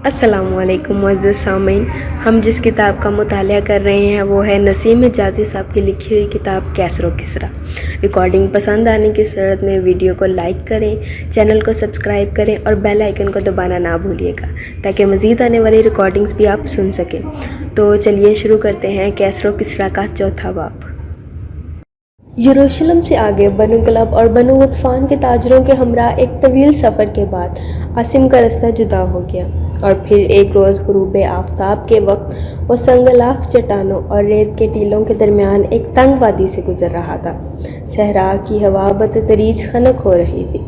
السلام علیکم معزز سامعین، ہم جس کتاب کا مطالعہ کر رہے ہیں وہ ہے نسیم حجازی صاحب کی لکھی ہوئی کتاب کیسر و کسریٰ۔ ریکارڈنگ پسند آنے کی صورت میں ویڈیو کو لائک کریں، چینل کو سبسکرائب کریں اور بیل آئیکن کو دبانا نہ بھولیے گا تاکہ مزید آنے والی ریکارڈنگز بھی آپ سن سکیں۔ تو چلیے شروع کرتے ہیں کیسر و کسریٰ کا چوتھا باب۔ یروشلم سے آگے بنو کلب اور بنو غطفان کے تاجروں کے ہمراہ ایک طویل سفر کے بعد عاصم کا رستہ جدا ہو گیا، اور پھر ایک روز غروب آفتاب کے وقت وہ سنگلاخ چٹانوں اور ریت کے ٹیلوں کے درمیان ایک تنگ وادی سے گزر رہا تھا۔ صحرا کی ہوا بتدریج خنک ہو رہی تھی۔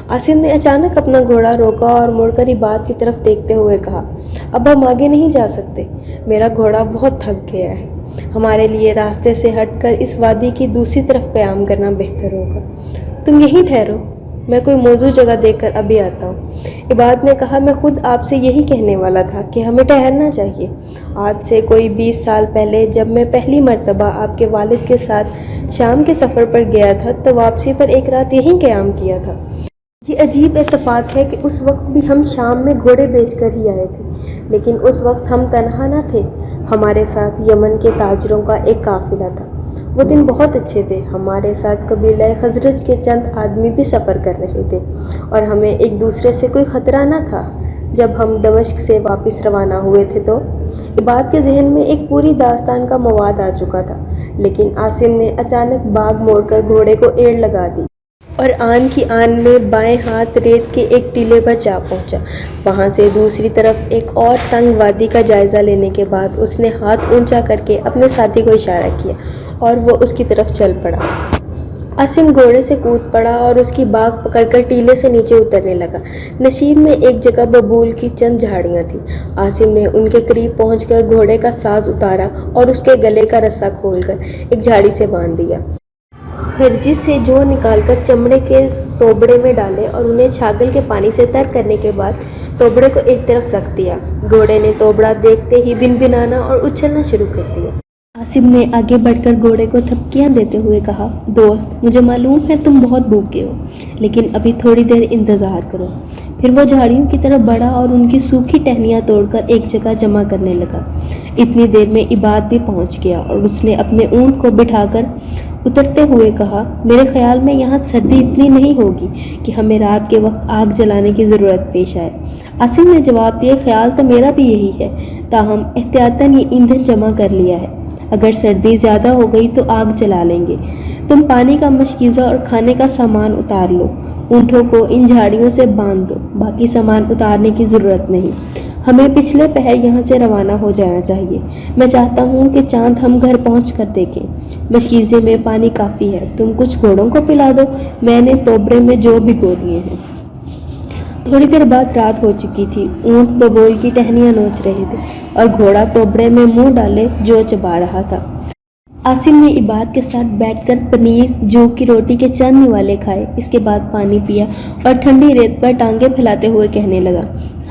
عاصم نے اچانک اپنا گھوڑا روکا اور مڑ کر عباد کی طرف دیکھتے ہوئے کہا، اب ہم آگے نہیں جا سکتے، میرا گھوڑا بہت تھک گیا ہے، ہمارے لیے راستے سے ہٹ کر اس وادی کی دوسری طرف قیام کرنا بہتر ہوگا۔ تم یہیں ٹھہرو، میں کوئی موزوں جگہ دیکھ کر ابھی آتا ہوں۔ عباد نے کہا، میں خود آپ سے یہی کہنے والا تھا کہ ہمیں ٹھہرنا چاہیے۔ آج سے کوئی 20 سال پہلے جب میں پہلی مرتبہ آپ کے والد کے ساتھ شام کے سفر پر گیا تھا تو واپسی پر ایک رات یہیں قیام کیا تھا۔ یہ عجیب اتفاق ہے کہ اس وقت بھی ہم شام میں گھوڑے بیچ کر ہی آئے تھے، لیکن اس وقت ہم تنہا نہ تھے، ہمارے ساتھ یمن کے تاجروں کا ایک قافلہ تھا۔ وہ دن بہت اچھے تھے، ہمارے ساتھ قبیلہ خزرج کے چند آدمی بھی سفر کر رہے تھے اور ہمیں ایک دوسرے سے کوئی خطرہ نہ تھا۔ جب ہم دمشق سے واپس روانہ ہوئے تھے تو عباد کے ذہن میں ایک پوری داستان کا مواد آ چکا تھا، لیکن عاصم نے اچانک باغ موڑ کر گھوڑے کو ایڑ لگا دی اور آن کی آن میں بائیں ہاتھ ریت کے ایک ٹیلے پر جا پہنچا۔ وہاں سے دوسری طرف ایک اور تنگ وادی کا جائزہ لینے کے بعد اس نے ہاتھ اونچا کر کے اپنے ساتھی کو اشارہ کیا اور وہ اس کی طرف چل پڑا۔ عاصم گھوڑے سے کود پڑا اور اس کی باگ پکڑ کر ٹیلے سے نیچے اترنے لگا۔ نشیب میں ایک جگہ ببول کی چند جھاڑیاں تھیں۔ عاصم نے ان کے قریب پہنچ کر گھوڑے کا ساز اتارا اور اس کے گلے کا رسہ کھول کر ایک جھاڑی سے باندھ دیا۔ ہرجس سے جو نکال کر چمڑے کے توبڑے میں ڈالے اور انہیں چھاگل کے پانی سے تر کرنے کے بعد توبڑے کو ایک طرف رکھ دیا۔ گھوڑے نے توبڑا دیکھتے ہی بنبنانا اور اچھلنا شروع کر دیا۔ عاصم نے آگے بڑھ کر گھوڑے کو تھپکیاں دیتے ہوئے کہا، دوست، مجھے معلوم ہے تم بہت بھوکے ہو، لیکن ابھی تھوڑی دیر انتظار کرو۔ پھر وہ جھاڑیوں کی طرف بڑھا اور ان کی سوکھی ٹہنیاں توڑ کر ایک جگہ جمع کرنے لگا۔ اتنی دیر میں عباد بھی پہنچ گیا اور اس نے اپنے اونٹ کو بٹھا کر اترتے ہوئے کہا، میرے خیال میں یہاں سردی اتنی نہیں ہوگی کہ ہمیں رات کے وقت آگ جلانے کی ضرورت پیش آئے۔ عاصم نے جواب دیا، خیال تو میرا بھی یہی ہے، تاہم احتیاطاً یہ ایندھن جمع کر لیا ہے، اگر سردی زیادہ ہو گئی تو آگ جلا لیں گے۔ تم پانی کا مشکیزہ اور کھانے کا سامان اتار لو، اونٹوں کو ان جھاڑیوں سے باندھ دو، باقی سامان اتارنے کی ضرورت نہیں۔ ہمیں پچھلے پہر یہاں سے روانہ ہو جانا چاہیے۔ میں چاہتا ہوں کہ چاند ہم گھر پہنچ کر دیکھیں۔ مشکیزے میں پانی کافی ہے، تم کچھ گھوڑوں کو پلا دو، میں نے توبرے میں جو بھگو دیے ہیں۔ تھوڑی دیر بعد رات ہو چکی تھی۔ اونٹ ببول کی ٹہنیاں نوچ رہے تھے اور گھوڑا توبڑے میں منہ ڈالے جو چبا رہا تھا۔ عاصم نے عباد کے ساتھ بیٹھ کر پنیر جو کی روٹی کے چند نوالے کھائے، اس کے بعد پانی پیا اور ٹھنڈی ریت پر ٹانگیں پھیلاتے ہوئے کہنے لگا،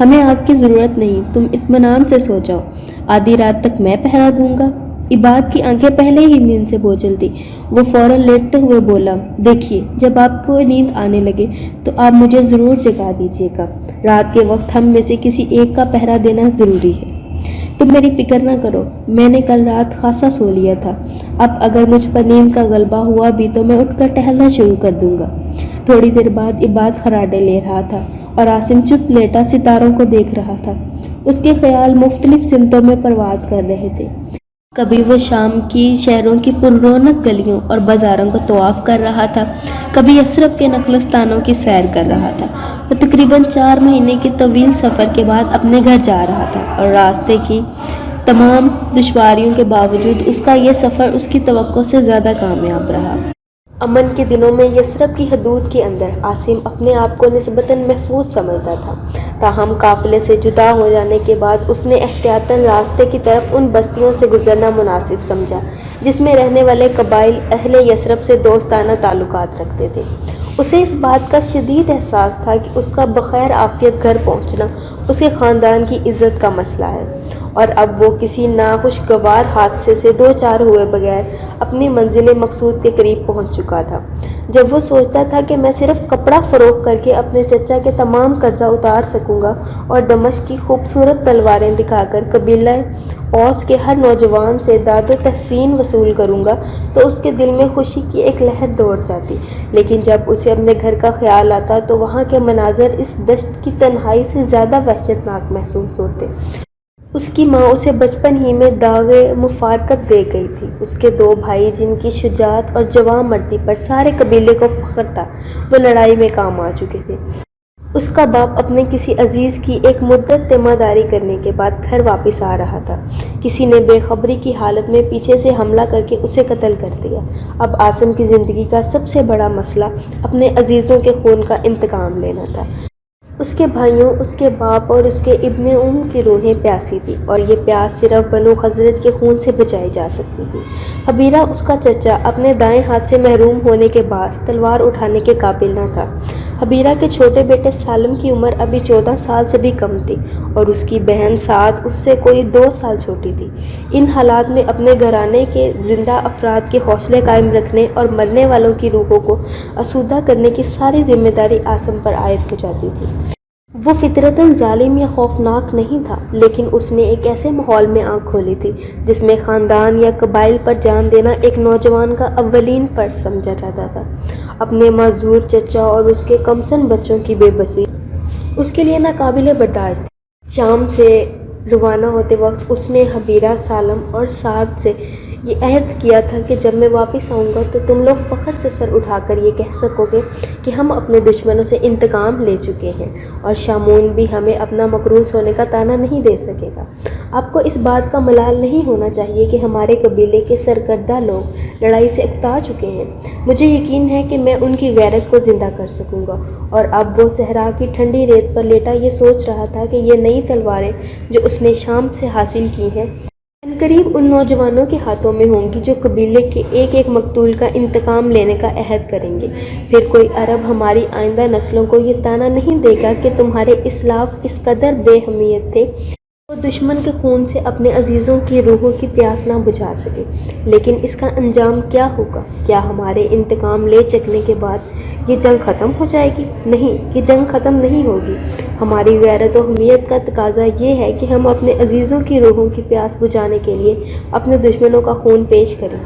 ہمیں آگ کی ضرورت نہیں، تم اطمینان سے سو جاؤ، آدھی رات تک میں پہرا دوں گا۔ عباد کی آنکھیں پہلے ہی نیند سے بوجھل تھی۔ وہ فوراً لیٹتے ہوئے بولا، دیکھیے، جب آپ کو نیند آنے لگے تو آپ مجھے ضرور جگا دیجیے گا، رات کے وقت ہم میں سے کسی ایک کا پہرا دینا ضروری ہے۔ تم میری فکر نہ کرو، میں نے کل رات خاصا سو لیا تھا، اب اگر مجھ پر نیند کا غلبہ ہوا بھی تو میں اٹھ کر ٹہلنا شروع کر دوں گا۔ تھوڑی دیر بعد عباد خراٹے لے رہا تھا اور عاصم چت لیٹا ستاروں کو دیکھ رہا تھا۔ اس کے خیال مختلف سمتوں میں پرواز کر رہے تھے۔ کبھی وہ شام کی شہروں کی پر رونق گلیوں اور بازاروں کو طواف کر رہا تھا، کبھی یثرب کے نخلستانوں کی سیر کر رہا تھا۔ وہ تقریباً 4 مہینے کے طویل سفر کے بعد اپنے گھر جا رہا تھا اور راستے کی تمام دشواریوں کے باوجود اس کا یہ سفر اس کی توقع سے زیادہ کامیاب رہا۔ امن کے دنوں میں یثرب کی حدود کے اندر عاصم اپنے آپ کو نسبتاً محفوظ سمجھتا تھا، تاہم قافلے سے جدا ہو جانے کے بعد اس نے احتیاطاً راستے کی طرف ان بستیوں سے گزرنا مناسب سمجھا جس میں رہنے والے قبائل اہل یثرب سے دوستانہ تعلقات رکھتے تھے۔ اسے اس بات کا شدید احساس تھا کہ اس کا بخیر عافیت گھر پہنچنا اس کے خاندان کی عزت کا مسئلہ ہے اور اب وہ کسی ناخوشگوار حادثے سے دو چار ہوئے بغیر اپنی منزل مقصود کے قریب پہنچ چکا تھا۔ جب وہ سوچتا تھا کہ میں صرف کپڑا فروخت کر کے اپنے چچا کے تمام قرضہ اتار سکوں گا اور دمشق کی خوبصورت تلواریں دکھا کر قبیلہ اوس کے ہر نوجوان سے داد و تحسین وصول کروں گا، تو اس کے دل میں خوشی کی ایک لہر دوڑ جاتی۔ لیکن جب اسے اپنے گھر کا خیال آتا تو وہاں کے مناظر اس دشت کی تنہائی سے زیادہ وحشتناک محسوس ہوتے۔ اس کی ماں اسے بچپن ہی میں داغ مفارقت دے گئی تھی۔ اس کے دو بھائی جن کی شجاعت اور جواں مردی پر سارے قبیلے کو فخر تھا، وہ لڑائی میں کام آ چکے تھے۔ اس کا باپ اپنے کسی عزیز کی ایک مدت تیمارداری کرنے کے بعد گھر واپس آ رہا تھا۔ کسی نے بے خبری کی حالت میں پیچھے سے حملہ کر کے اسے قتل کر دیا۔ اب عاصم کی زندگی کا سب سے بڑا مسئلہ اپنے عزیزوں کے خون کا انتقام لینا تھا۔ اس کے بھائیوں، اس کے باپ اور اس کے ابن کی روحیں پیاسی تھیں، اور یہ پیاس صرف بنو خزرج کے خون سے بجھائی جا سکتی تھی۔ حبیرہ، اس کا چچا، اپنے دائیں ہاتھ سے محروم ہونے کے باعث تلوار اٹھانے کے قابل نہ تھا۔ حبیرہ کے چھوٹے بیٹے سالم کی عمر ابھی 14 سال سے بھی کم تھی، اور اس کی بہن سعد اس سے کوئی 2 سال چھوٹی تھی۔ ان حالات میں اپنے گھرانے کے زندہ افراد کے حوصلے قائم رکھنے اور مرنے والوں کی روحوں کو آسودہ کرنے کی ساری ذمہ داری عاصم پر عائد ہو جاتی تھی۔ وہ فطرتاً ظالم یا خوفناک نہیں تھا، لیکن اس نے ایک ایسے ماحول میں آنکھ کھولی تھی جس میں خاندان یا قبائل پر جان دینا ایک نوجوان کا اولین فرض سمجھا جاتا تھا۔ اپنے معذور چچا اور اس کے کمسن بچوں کی بے بسی اس کے لیے ناقابل برداشت تھی۔ شام سے روانہ ہوتے وقت اس نے حبیرہ، سالم اور سعد سے یہ عہد کیا تھا کہ جب میں واپس آؤں گا تو تم لوگ فخر سے سر اٹھا کر یہ کہہ سکو گے کہ ہم اپنے دشمنوں سے انتقام لے چکے ہیں، اور شامون بھی ہمیں اپنا مقروض ہونے کا طعنہ نہیں دے سکے گا۔ آپ کو اس بات کا ملال نہیں ہونا چاہیے کہ ہمارے قبیلے کے سرکردہ لوگ لڑائی سے اکتا چکے ہیں۔ مجھے یقین ہے کہ میں ان کی غیرت کو زندہ کر سکوں گا۔ اور اب وہ صحرا کی ٹھنڈی ریت پر لیٹا یہ سوچ رہا تھا کہ یہ نئی تلواریں جو اس نے شام سے حاصل کی ہیں عنقریب ان نوجوانوں کے ہاتھوں میں ہوں گی جو قبیلے کے ایک ایک مقتول کا انتقام لینے کا عہد کریں گے۔ پھر کوئی عرب ہماری آئندہ نسلوں کو یہ طعنہ نہیں دے گا کہ تمہارے اسلاف اس قدر بے حمیت تھے وہ دشمن کے خون سے اپنے عزیزوں کی روحوں کی پیاس نہ بجھا سکے۔ لیکن اس کا انجام کیا ہوگا؟ کیا ہمارے انتقام لے چکنے کے بعد یہ جنگ ختم ہو جائے گی؟ نہیں، یہ جنگ ختم نہیں ہوگی۔ ہماری غیرت و حمیت کا تقاضا یہ ہے کہ ہم اپنے عزیزوں کی روحوں کی پیاس بجھانے کے لیے اپنے دشمنوں کا خون پیش کریں،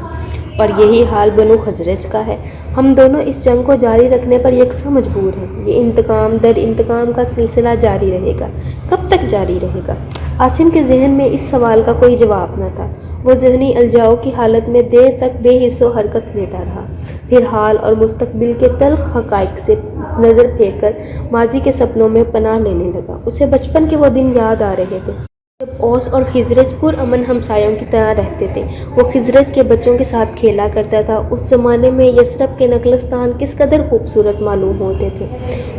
اور یہی حال بنو خزرج کا ہے۔ ہم دونوں اس جنگ کو جاری رکھنے پر یکساں مجبور ہیں۔ یہ انتقام در انتقام کا سلسلہ جاری رہے گا۔ کب تک جاری رہے گا؟ عاصم کے ذہن میں اس سوال کا کوئی جواب نہ تھا۔ وہ ذہنی الجھاؤ کی حالت میں دیر تک بے حس و حرکت لیٹا رہا، پھر حال اور مستقبل کے تلخ حقائق سے نظر پھیر کر ماضی کے سپنوں میں پناہ لینے لگا۔ اسے بچپن کے وہ دن یاد آ رہے تھے جب اوس اور خزرج پرامن ہمسایوں کی طرح رہتے تھے۔ وہ خزرج کے بچوں کے ساتھ کھیلا کرتا تھا۔ اس زمانے میں یثرب کے نخلستان کس قدر خوبصورت معلوم ہوتے تھے۔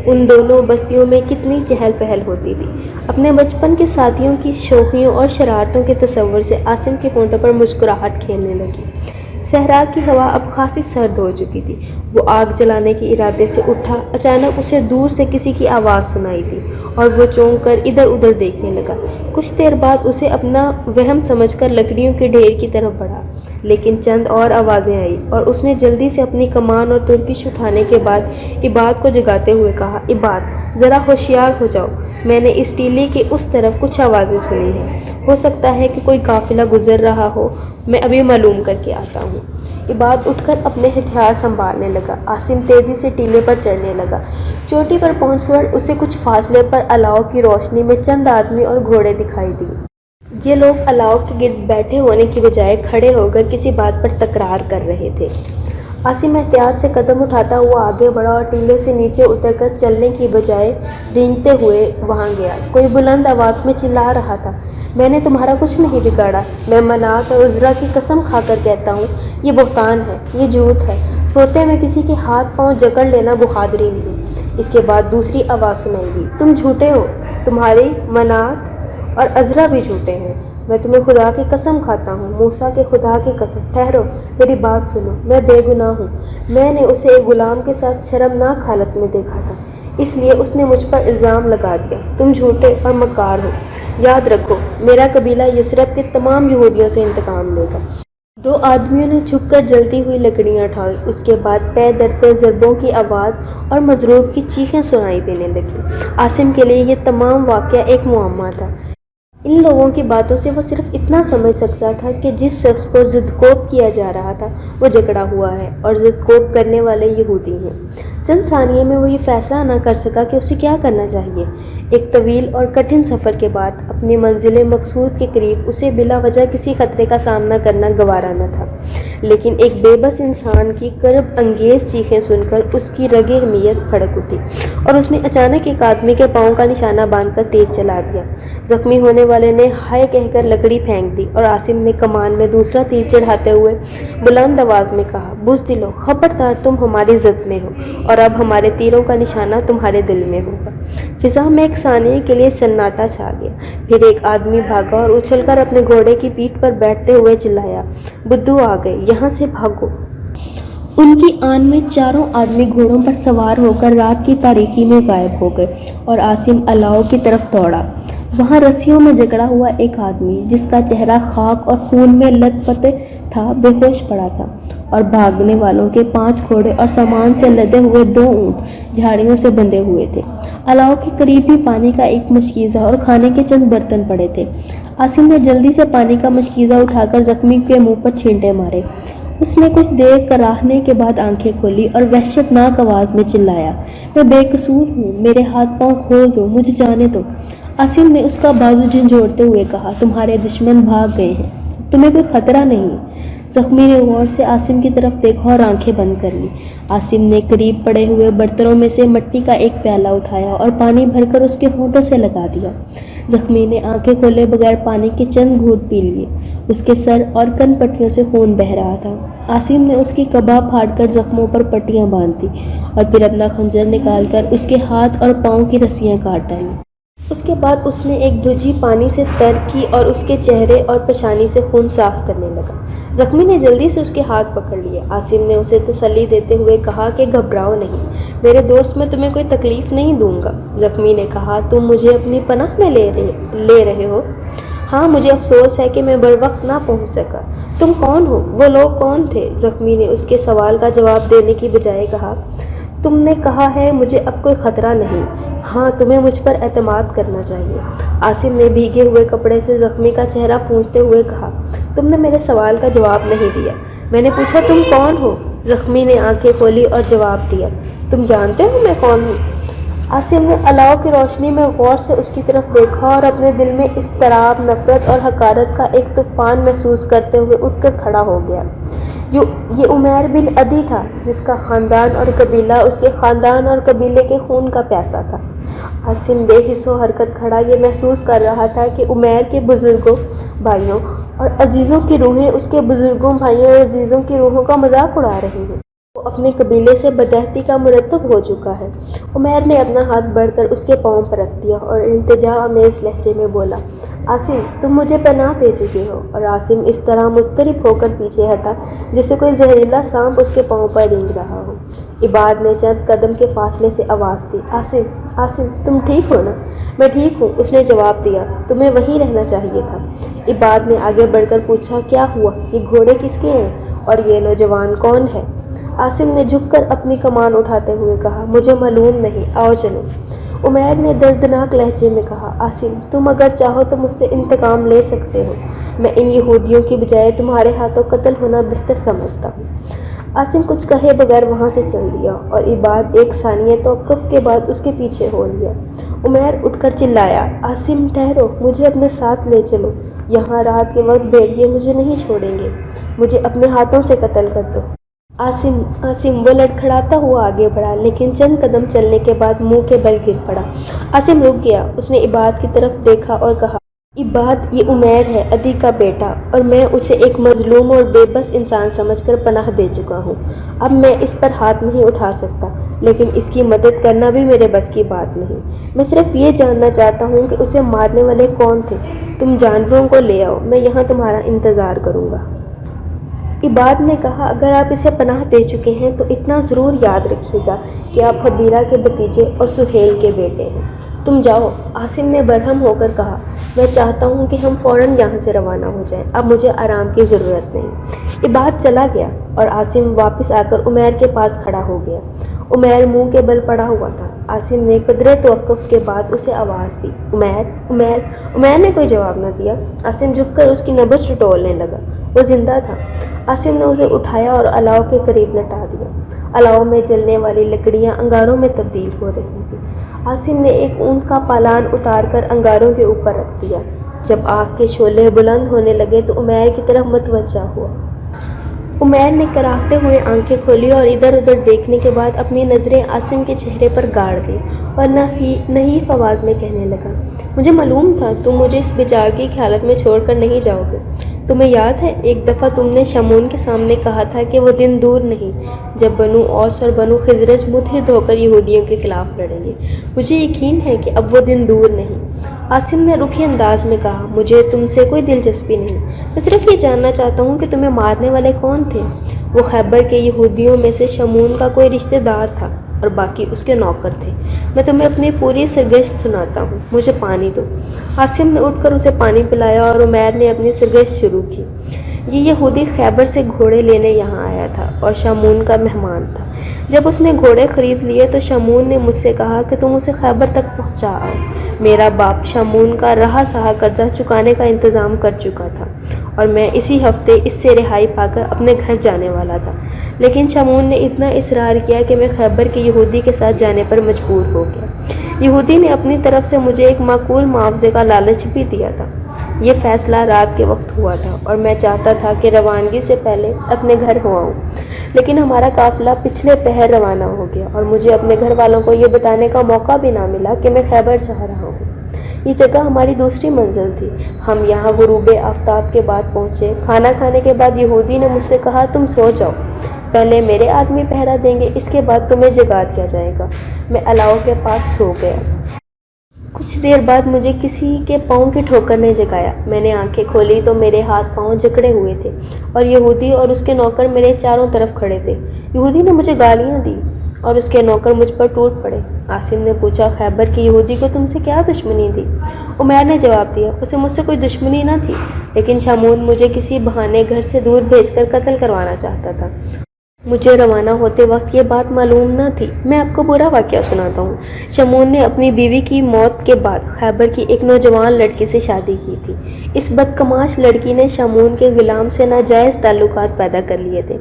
ان دونوں بستیوں میں کتنی چہل پہل ہوتی تھی۔ اپنے بچپن کے ساتھیوں کی شوخیوں اور شرارتوں کے تصور سے عاصم کے ہونٹوں پر مسکراہٹ کھیلنے لگی۔ صحرا کی ہوا اب خاصی سرد ہو چکی تھی۔ وہ آگ جلانے کے ارادے سے اٹھا۔ اچانک اسے دور سے کسی کی آواز سنائی دی، اور وہ چونک کر ادھر ادھر دیکھنے لگا۔ کچھ دیر بعد اسے اپنا وہم سمجھ کر لکڑیوں کے ڈھیر کی طرف بڑھا، لیکن چند اور آوازیں آئیں، اور اس نے جلدی سے اپنی کمان اور ترکش اٹھانے کے بعد عباد کو جگاتے ہوئے کہا، عباد، ذرا ہوشیار ہو جاؤ، میں نے اس ٹیلے کی اس طرف کچھ آوازیں سنی ہیں۔ ہو سکتا ہے کہ کوئی قافلہ گزر رہا ہو، میں ابھی معلوم کر کے آتا ہوں۔ عباد اٹھ کر اپنے ہتھیار سنبھالنے لگا۔ عاصم تیزی سے ٹیلے پر چڑھنے لگا۔ چوٹی پر پہنچ کر اسے کچھ فاصلے پر الاؤ کی روشنی میں چند آدمی اور گھوڑے دکھائی دی۔ یہ لوگ الاؤ کے گرد بیٹھے ہونے کی بجائے کھڑے ہو کر کسی بات پر تکرار کر رہے تھے۔ عاصم احتیاط سے قدم اٹھاتا ہوا آگے بڑھا اور ٹیلے سے نیچے اتر کر چلنے کی بجائے رینگتے ہوئے وہاں گیا۔ کوئی بلند آواز میں چلا رہا تھا، میں نے تمہارا کچھ نہیں بگاڑا، میں منات اور عزرا کی قسم کھا کر کہتا ہوں، یہ بہتان ہے، یہ جھوٹ ہے، سوتے میں کسی کے ہاتھ پاؤں جکڑ لینا بہادری نہیں۔ اس کے بعد دوسری آواز سنائی دی، تم جھوٹے ہو، تمہاری منات اور عزرا بھی جھوٹے ہیں، میں تمہیں خدا کی قسم کھاتا ہوں، موسیٰ کے خدا کی قسم۔ ٹھہرو، میری بات سنو، میں بے گناہ ہوں، میں نے اسے ایک غلام کے ساتھ شرمناک حالت میں دیکھا تھا۔ اس لیے اس نے مجھ پر الزام لگا دیا، تم جھوٹے اور مکار ہو۔ یاد رکھو، میرا قبیلہ یثرب کے تمام یہودیوں سے انتقام لے گا۔ دو آدمیوں نے جھک کر جلتی ہوئی لکڑیاں اٹھائی۔ اس کے بعد پے در پے ضربوں کی آواز اور مضروب کی چیخیں سنائی دینے لگیں۔ عاصم کے لیے یہ تمام واقعہ ایک معمہ تھا۔ ان لوگوں کی باتوں سے وہ صرف اتنا سمجھ سکتا تھا کہ جس شخص کو زدکوب کیا جا رہا تھا وہ جکڑا ہوا ہے اور زدکوب کرنے والے یہودی ہیں۔ چند ثانیے میں وہ یہ فیصلہ نہ کر سکا کہ اسے کیا کرنا چاہیے۔ ایک طویل اور کٹھن سفر کے بعد اپنی منزل مقصود کے قریب اسے بلا وجہ کسی خطرے کا سامنا کرنا گوارا نہ تھا، لیکن ایک بے بس انسان کی کرب انگیز چیخیں سن کر اس کی رگ حمیت بھڑک اٹھی اور اس نے اچانک ایک آدمی کے پاؤں کا نشانہ باندھ کر تیر چلا دیا۔ زخمی ہونے والے نے ہائے کہہ کر لکڑی پھینک دی اور عاصم نے کمان میں دوسرا تیر چڑھاتے ہوئے بلند آواز میں کہا، بزدلو، خبردار، تم ہماری زد میں ہو اور اب ہمارے تیروں کا نشانہ تمہارے دل میں ہوگا۔ فضا میں ایک ثانیے کے لیے سناٹا چھا گیا، پھر ایک آدمی بھاگا اور اچھل کر اپنے گھوڑے کی پیٹھ پر بیٹھتے ہوئے چلایا، بدو آ گئے، یہاں سے بھاگو۔ ان کی آن میں چاروں آدمی گھوڑوں پر سوار ہو کر رات کی تاریکی میں غائب ہو گئے اور عاصم الاؤ کی طرف دوڑا۔ وہاں رسیوں میں جکڑا ہوا ایک آدمی جس کا چہرہ خاک اور خون میں لت پت تھا بے ہوش پڑا تھا، اور بھاگنے والوں کے 5 گھوڑے اور سامان سے لدے ہوئے 2 اونٹ جھاڑیوں سے بندھے ہوئے تھے۔ الاؤ کے قریب ہی پانی کا ایک مشکیزہ اور کھانے کے چند برتن پڑے تھے۔ عاصم نے جلدی سے پانی کا مشکیزہ اٹھا کر زخمی کے منہ پر چھینٹے مارے۔ اس نے کچھ دیر کراہنے کے بعد آنکھیں کھولی اور وحشتناک آواز میں چلایا، میں بے قصور ہوں، میرے ہاتھ پاؤں کھول دو، مجھے جانے دو۔ عاصم نے اس کا بازو جھنجھوڑتے ہوئے کہا، تمہارے دشمن بھاگ گئے ہیں، تمہیں کوئی خطرہ نہیں۔ زخمی نے غور سے عاصم کی طرف دیکھا اور آنکھیں بند کر لی۔ عاصم نے قریب پڑے ہوئے برتنوں میں سے مٹی کا ایک پیالہ اٹھایا اور پانی بھر کر اس کے ہونٹوں سے لگا دیا۔ زخمی نے آنکھیں کھولے بغیر پانی کے چند گھونٹ پی لیے۔ اس کے سر اور کن پٹیوں سے خون بہہ رہا تھا۔ عاصم نے اس کی کباہ پھاڑ کر زخموں پر پٹیاں باندھ دی اور پھر اپنا خنجر نکال کر اس کے ہاتھ اور پاؤں کی رسیاں کاٹ ڈالیں۔ اس کے بعد اس نے ایک دھجی پانی سے تر کی اور اس کے چہرے اور پیشانی سے خون صاف کرنے لگا۔ زخمی نے جلدی سے اس کے ہاتھ پکڑ لیے۔ عاصم نے اسے تسلی دیتے ہوئے کہا کہ گھبراؤ نہیں، میرے دوست، میں تمہیں کوئی تکلیف نہیں دوں گا۔ زخمی نے کہا، تم مجھے اپنی پناہ میں لے رہے ہو؟ ہاں، مجھے افسوس ہے کہ میں بروقت نہ پہنچ سکا۔ تم کون ہو؟ وہ لوگ کون تھے؟ زخمی نے اس کے سوال کا جواب دینے کی بجائے کہا، تم نے کہا ہے مجھے اب کوئی خطرہ نہیں، ہاں تمہیں مجھ پر اعتماد کرنا چاہیے۔ عاصم نے بھیگے ہوئے کپڑے سے زخمی کا چہرہ پونچھتے ہوئے کہا، تم نے میرے سوال کا جواب نہیں دیا۔ میں نے پوچھا تم کون ہو؟ زخمی نے آنکھیں کھولی اور جواب دیا، تم جانتے ہو میں کون ہوں؟ عاصم نے الاؤ کی روشنی میں غور سے اس کی طرف دیکھا اور اپنے دل میں اضطراب، نفرت اور حقارت کا ایک طوفان محسوس کرتے ہوئے اٹھ کر کھڑا ہو گیا۔ یہ عمیر بن عدی تھا جس کا خاندان اور قبیلہ اس کے خاندان اور قبیلے کے خون کا پیاسا تھا۔ عاصم بے حس و حرکت کھڑا یہ محسوس کر رہا تھا کہ عمیر کے بزرگوں، بھائیوں اور عزیزوں کی روحیں اس کے بزرگوں، بھائیوں اور عزیزوں کی روحوں کا مذاق اڑا رہی ہیں۔ وہ اپنے قبیلے سے بدعہدی کا مرتب ہو چکا ہے۔ عمیر نے اپنا ہاتھ بڑھ کر اس کے پاؤں پر رکھ دیا اور التجا آمیز لہجے میں بولا، عاصم، تم مجھے پناہ دے چکے ہو۔ اور عاصم اس طرح مضطرب ہو کر پیچھے ہٹا جیسے کوئی زہریلا سانپ اس کے پاؤں پر رینگ رہا ہو۔ عباد نے چند قدم کے فاصلے سے آواز دی، عاصم، عاصم، تم ٹھیک ہو نا؟ میں ٹھیک ہوں، اس نے جواب دیا، تمہیں وہیں رہنا چاہیے تھا۔ عباد نے آگے بڑھ کر پوچھا، کیا ہوا؟ یہ گھوڑے کس کے ہیں اور یہ نوجوان کون ہے؟ عاصم نے جھک کر اپنی کمان اٹھاتے ہوئے کہا، مجھے معلوم نہیں، آؤ چلو۔ عمیر نے دردناک لہجے میں کہا، عاصم، تم اگر چاہو تو مجھ سے انتقام لے سکتے ہو، میں ان یہودیوں کی بجائے تمہارے ہاتھوں قتل ہونا بہتر سمجھتا ہوں۔ عاصم کچھ کہے بغیر وہاں سے چل دیا اور عباد ایک ثانیہ توقف کے بعد اس کے پیچھے ہو لیا۔ عمیر اٹھ کر چلایا، عاصم ٹھہرو، مجھے اپنے ساتھ لے چلو، یہاں رات کے وقت بھیڑیے مجھے نہیں چھوڑیں گے، مجھے اپنے ہاتھوں سے قتل کر دو۔ عاصم، وہ لڑکھڑاتا ہوا آگے بڑھا لیکن چند قدم چلنے کے بعد منہ کے بل گر پڑا۔ عاصم رک گیا، اس نے عباد کی طرف دیکھا اور کہا، عباد، یہ عمیر ہے، عدی کا بیٹا، اور میں اسے ایک مظلوم اور بے بس انسان سمجھ کر پناہ دے چکا ہوں۔ اب میں اس پر ہاتھ نہیں اٹھا سکتا، لیکن اس کی مدد کرنا بھی میرے بس کی بات نہیں۔ میں صرف یہ جاننا چاہتا ہوں کہ اسے مارنے والے کون تھے۔ تم جانوروں کو لے آؤ، میں یہاں تمہارا انتظار کروں گا۔ عباد نے کہا اگر آپ اسے پناہ دے چکے ہیں تو اتنا ضرور یاد رکھیے گا کہ آپ حبیرہ کے بھتیجے اور سہیل کے بیٹے ہیں۔ تم جاؤ۔ عاصم نے برہم ہو کر کہا میں چاہتا ہوں کہ ہم فوراً یہاں سے روانہ ہو جائیں، اب مجھے آرام کی ضرورت نہیں۔ عباد چلا گیا اور عاصم واپس آ کر عمیر کے پاس کھڑا ہو گیا۔ عمیر منہ کے بل پڑا ہوا تھا۔ عاصم نے قدرے توقف کے بعد اسے آواز دی، عمیر عمیر۔ عمیر نے کوئی جواب نہ دیا۔ عاصم جھک کر اس کی نبض ٹٹولنے لگا۔ وہ زندہ تھا۔ عاصم نے اسے اٹھایا اور الاؤ کے قریب لٹا دیا۔ الاؤ میں جلنے والی لکڑیاں انگاروں میں تبدیل ہو رہی تھیں۔ عاصم نے ایک اونٹ کا پالان اتار کر انگاروں کے اوپر رکھ دیا۔ جب آگ کے شعلے بلند ہونے لگے تو عمیر کی طرف متوجہ ہوا۔ عمیر نے کراہتے ہوئے آنکھیں کھولی اور ادھر ادھر دیکھنے کے بعد اپنی نظریں عاصم کے چہرے پر گاڑ دیں اور نحیف آواز میں کہنے لگا، مجھے معلوم تھا تم مجھے اس بیچارگی کی حالت میں چھوڑ کر نہیں جاؤ گے۔ تمہیں یاد ہے ایک دفعہ تم نے شمعون کے سامنے کہا تھا کہ وہ دن دور نہیں جب بنو اوس اور بنو خزرج متحد ہو کر یہودیوں کے خلاف لڑیں گے۔ مجھے یقین ہے کہ اب وہ دن دور نہیں۔ عاصم نے رکھے انداز میں کہا، مجھے تم سے کوئی دلچسپی نہیں، میں صرف یہ جاننا چاہتا ہوں کہ تمہیں مارنے والے کون تھے۔ وہ خیبر کے یہودیوں میں سے شمعون کا کوئی رشتہ دار تھا اور باقی اس کے نوکر تھے۔ میں تمہیں اپنی پوری سرگشت سناتا ہوں، مجھے پانی دو۔ عاصم نے اٹھ کر اسے پانی پلایا اور عمیر نے اپنی سرگشت شروع کی۔ یہ یہودی خیبر سے گھوڑے لینے یہاں آیا تھا اور شمعون کا مہمان تھا۔ جب اس نے گھوڑے خرید لیے تو شمعون نے مجھ سے کہا کہ تم اسے خیبر تک پہنچا آؤ۔ میرا باپ شمعون کا رہا سہا قرضہ چکانے کا انتظام کر چکا تھا اور میں اسی ہفتے اس سے رہائی پا کر اپنے گھر جانے والا تھا، لیکن شمعون نے اتنا اصرار کیا کہ میں خیبر کے یہودی کے ساتھ جانے پر مجبور ہو گیا۔ یہودی نے اپنی طرف سے مجھے ایک معقول معاوضے کا لالچ بھی دیا تھا۔ یہ فیصلہ رات کے وقت ہوا تھا اور میں چاہتا تھا کہ روانگی سے پہلے اپنے گھر ہو آؤں، لیکن ہمارا قافلہ پچھلے پہر روانہ ہو گیا اور مجھے اپنے گھر والوں کو یہ بتانے کا موقع بھی نہ ملا کہ میں خیبر جا رہا ہوں۔ یہ جگہ ہماری دوسری منزل تھی۔ ہم یہاں غروب آفتاب کے بعد پہنچے۔ کھانا کھانے کے بعد یہودی نے مجھ سے کہا تم سو جاؤ، پہلے میرے آدمی پہرا دیں گے، اس کے بعد تمہیں جگا دیا جائے گا۔ میں الاؤ کے پاس سو گیا۔ کچھ دیر بعد مجھے کسی کے پاؤں کی ٹھوکر نے جگایا۔ میں نے آنکھیں کھولی تو میرے ہاتھ پاؤں جکڑے ہوئے تھے اور یہودی اور اس کے نوکر میرے چاروں طرف کھڑے تھے۔ یہودی نے مجھے گالیاں دی اور اس کے نوکر مجھ پر ٹوٹ پڑے۔ عاصم نے پوچھا، خیبر کے یہودی کو تم سے کیا دشمنی تھی؟ عمیر نے جواب دیا، اسے مجھ سے کوئی دشمنی نہ تھی، لیکن شمعون مجھے کسی بہانے گھر سے دور بھیج کر قتل کروانا چاہتا تھا۔ مجھے روانہ ہوتے وقت یہ بات معلوم نہ تھی۔ میں آپ کو پورا واقعہ سناتا ہوں۔ شمعون نے اپنی بیوی کی موت کے بعد خیبر کی ایک نوجوان لڑکی سے شادی کی تھی۔ اس بدکماش لڑکی نے شمعون کے غلام سے ناجائز تعلقات پیدا کر لیے تھے۔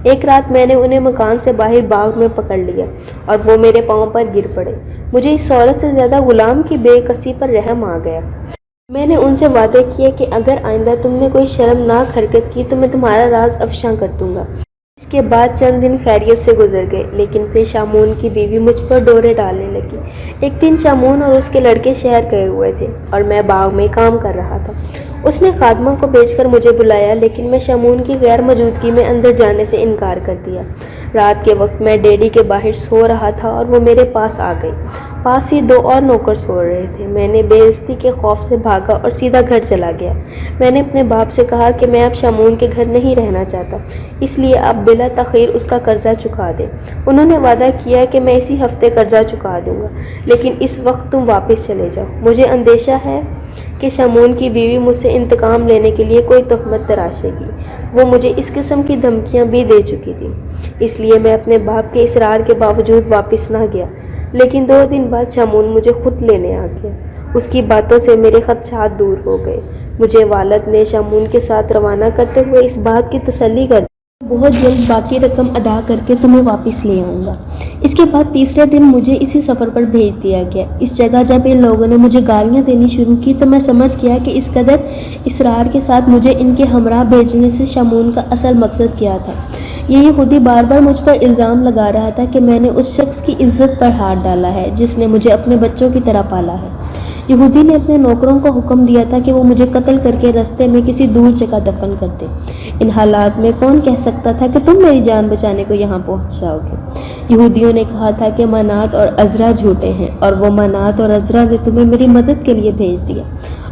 ایک رات میں نے انہیں مکان سے باہر باغ میں پکڑ لیا اور وہ میرے پاؤں پر گر پڑے۔ مجھے اس عورت سے زیادہ غلام کی بے کسی پر رحم آ گیا۔ میں نے ان سے وعدے کیے کہ اگر آئندہ تم نے کوئی شرمناک حرکت کی تو میں تمہارا راز افشاں کر دوں گا۔ اس کے بعد چند دن خیریت سے گزر گئے، لیکن پھر شمعون کی بیوی مجھ پر ڈورے ڈالنے لگی۔ ایک دن شمعون اور اس کے لڑکے شہر گئے ہوئے تھے اور میں باغ میں کام کر رہا تھا۔ اس نے خادمہ کو بھیج کر مجھے بلایا، لیکن میں شمعون کی غیر موجودگی میں اندر جانے سے انکار کر دیا۔ رات کے وقت میں ڈیری کے باہر سو رہا تھا اور وہ میرے پاس آ گئی۔ پاس ہی دو اور نوکر سو رہے تھے۔ میں نے بے عزتی کے خوف سے بھاگا اور سیدھا گھر چلا گیا۔ میں نے اپنے باپ سے کہا کہ میں اب شمعون کے گھر نہیں رہنا چاہتا، اس لیے آپ بلا تاخیر اس کا قرضہ چکا دیں۔ انہوں نے وعدہ کیا کہ میں اسی ہفتے قرضہ چکا دوں گا، لیکن اس وقت تم واپس چلے جاؤ۔ مجھے اندیشہ ہے کہ شمعون کی بیوی مجھ سے انتقام لینے کے لیے کوئی تہمت تراشے گی۔ وہ مجھے اس قسم کی دھمکیاں بھی دے چکی تھی، اس لیے میں اپنے باپ کے اصرار کے باوجود واپس نہ گیا۔ لیکن 2 دن بعد شمعون مجھے خود لینے آ گیا۔ اس کی باتوں سے میرے خدشات دور ہو گئے۔ مجھے والد نے شمعون کے ساتھ روانہ کرتے ہوئے اس بات کی تسلی کر دی بہت جلد باقی رقم ادا کر کے تمہیں واپس لے آؤں گا۔ اس کے بعد تیسرے دن مجھے اسی سفر پر بھیج دیا گیا۔ اس جگہ جب ان لوگوں نے مجھے گالیاں دینی شروع کی تو میں سمجھ گیا کہ اس قدر اصرار کے ساتھ مجھے ان کے ہمراہ بھیجنے سے شمعون کا اصل مقصد کیا تھا۔ یہ یہودی بار بار مجھ پر الزام لگا رہا تھا کہ میں نے اس شخص کی عزت پر ہاتھ ڈالا ہے جس نے مجھے اپنے بچوں کی طرح پالا ہے۔ یہودی نے اپنے نوکروں کو حکم دیا تھا کہ وہ مجھے قتل کر کے رستے میں کسی دور جگہ دفن کر دیں۔ ان حالات میں کون کہہ سکتا تھا کہ تم میری جان بچانے کو یہاں پہنچ جاؤ گے؟ یہودیوں نے کہا تھا کہ منات اور عزرا جھوٹے ہیں اور وہ منات اور عزرا نے تمہیں میری مدد کے لیے بھیج دیا۔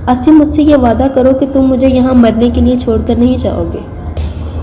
عاصم، مجھ سے یہ وعدہ کرو کہ تم مجھے یہاں مرنے کے لیے چھوڑ کر نہیں جاؤ گے۔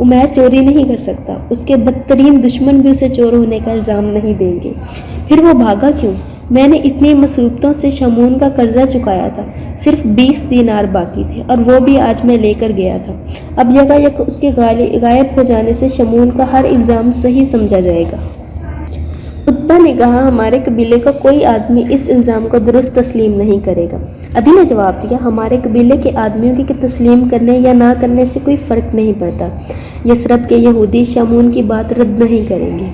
عمیر چوری نہیں کر سکتا، اس کے بدترین دشمن بھی اسے چور ہونے کا الزام نہیں دیں گے۔ پھر وہ بھاگا کیوں؟ میں نے اتنی مصیبتوں سے شمعون کا قرضہ چکایا تھا، صرف 20 دینار باقی تھے اور وہ بھی آج میں لے کر گیا تھا۔ اب یکایک اس کے غائب ہو جانے سے شمعون کا ہر الزام صحیح سمجھا جائے گا۔ عتبہ نے کہا، ہمارے قبیلے کا کوئی آدمی اس الزام کو درست تسلیم نہیں کرے گا۔ عدی نے جواب دیا، ہمارے قبیلے کے آدمیوں کے تسلیم کرنے یا نہ کرنے سے کوئی فرق نہیں پڑتا۔ یثرب کے یہودی شمعون کی بات رد نہیں کریں گے،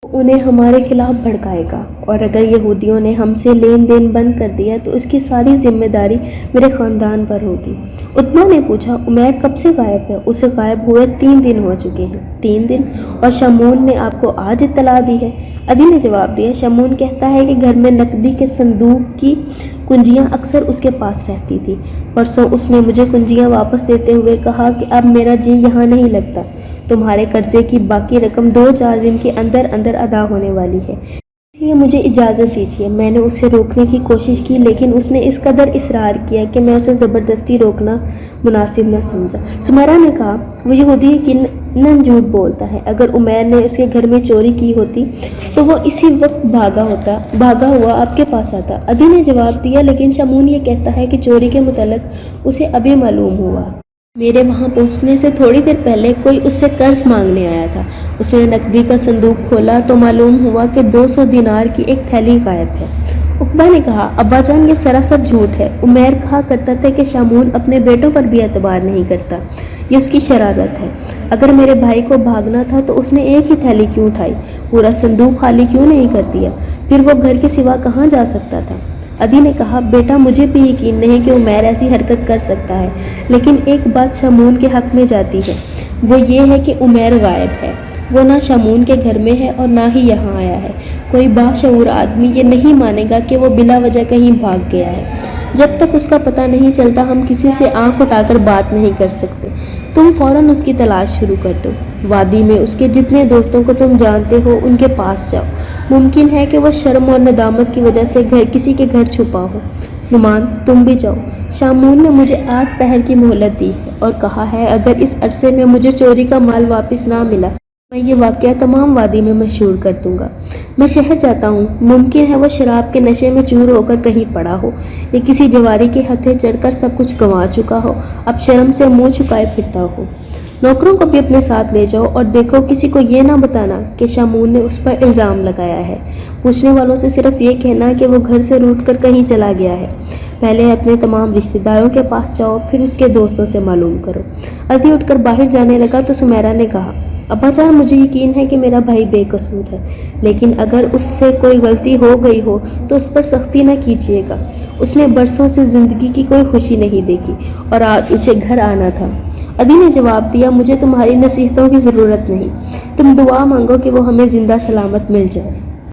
انہیں ہمارے خلاف بھڑکائے گا، اور اگر یہودیوں نے ہم سے لین دین بند کر دیا تو اس کی ساری ذمہ داری میرے خاندان پر ہوگی۔ عتبہ نے پوچھا، عمیر کب سے غائب ہے؟ اسے غائب ہوئے 3 دن ہو چکے ہیں۔ 3 دن؟ اور شمعون نے آپ کو آج اطلاع دی ہے؟ عدی نے جواب دیا، شمعون کہتا ہے کہ گھر میں نقدی کے صندوق کی کنجیاں اکثر اس کے پاس رہتی تھی۔ پرسوں اس نے مجھے کنجیاں واپس دیتے ہوئے کہا کہ اب میرا جی یہاں نہیں لگتا، تمہارے قرضے کی باقی رقم 2-4 دن کے اندر ادا ہونے والی ہے، اس لیے مجھے اجازت دیجیے۔ میں نے اسے روکنے کی کوشش کی، لیکن اس نے اس قدر اصرار کیا کہ میں اسے زبردستی روکنا مناسب نہ سمجھا۔ سمیرہ نے کہا، وہ یہودی یقیناً جھوٹ بولتا ہے۔ اگر عمیر نے اس کے گھر میں چوری کی ہوتی تو وہ اسی وقت بھاگا ہوا آپ کے پاس آتا۔ عدی نے جواب دیا، لیکن شمعون یہ کہتا ہے کہ چوری کے متعلق اسے ابھی معلوم ہوا۔ میرے وہاں پہنچنے سے تھوڑی دیر پہلے کوئی اس سے قرض مانگنے آیا تھا۔ اس نے نقدی کا صندوق کھولا تو معلوم ہوا کہ 200 دینار کی ایک تھیلی غائب ہے۔ عقبہ نے کہا، ابا جان، یہ سراسر جھوٹ ہے۔ عمیر کہا کرتا تھا کہ شمعون اپنے بیٹوں پر بھی اعتبار نہیں کرتا، یہ اس کی شرارت ہے۔ اگر میرے بھائی کو بھاگنا تھا تو اس نے ایک ہی تھیلی کیوں اٹھائی؟ پورا صندوق خالی کیوں نہیں کر دیا؟ پھر وہ گھر کے سوا کہاں جا سکتا تھا؟ عدی نے کہا، بیٹا، مجھے بھی یقین نہیں کہ عمیر ایسی حرکت کر سکتا ہے، لیکن ایک بات شمعون کے حق میں جاتی ہے، وہ یہ ہے کہ عمیر غائب ہے۔ وہ نہ شمعون کے گھر میں ہے اور نہ ہی یہاں آیا ہے۔ کوئی باشعور آدمی یہ نہیں مانے گا کہ وہ بلا وجہ کہیں بھاگ گیا ہے۔ جب تک اس کا پتہ نہیں چلتا ہم کسی سے آنکھ اٹھا کر بات نہیں کر سکتے۔ تم فوراً اس کی تلاش شروع کر دو۔ وادی میں اس کے جتنے دوستوں کو تم جانتے ہو ان کے پاس جاؤ۔ ممکن ہے کہ وہ شرم اور ندامت کی وجہ سے کسی کے گھر چھپا ہو۔ نعمان، تم بھی جاؤ۔ شمعون نے مجھے 8 پہر کی مہلت دی ہے اور کہا ہے اگر اس عرصے میں مجھے چوری کا مال واپس نہ ملا میں یہ واقعہ تمام وادی میں مشہور کر دوں گا۔ میں شہر جاتا ہوں، ممکن ہے وہ شراب کے نشے میں چور ہو کر کہیں پڑا ہو یا کسی جواری کے ہتھے چڑھ کر سب کچھ گنوا چکا ہو، اب شرم سے منہ چھپائے پھرتا ہو۔ نوکروں کو بھی اپنے ساتھ لے جاؤ اور دیکھو کسی کو یہ نہ بتانا کہ شمعون نے اس پر الزام لگایا ہے۔ پوچھنے والوں سے صرف یہ کہنا کہ وہ گھر سے روٹ کر کہیں چلا گیا ہے۔ پہلے اپنے تمام رشتہ داروں کے پاس جاؤ، پھر اس کے دوستوں سے معلوم کرو۔ عدی اٹھ کر باہر جانے لگا تو سمیرہ نے کہا، ابا جان، مجھے یقین ہے کہ میرا بھائی بے قصور ہے، لیکن اگر اس سے کوئی غلطی ہو گئی ہو تو اس پر سختی نہ کیجیے گا۔ اس نے برسوں سے زندگی کی کوئی خوشی نہیں دیکھی اور آج اسے گھر آنا تھا۔ عدی نے جواب دیا، مجھے تمہاری نصیحتوں کی ضرورت نہیں، تم دعا مانگو کہ وہ ہمیں زندہ سلامت مل جائے۔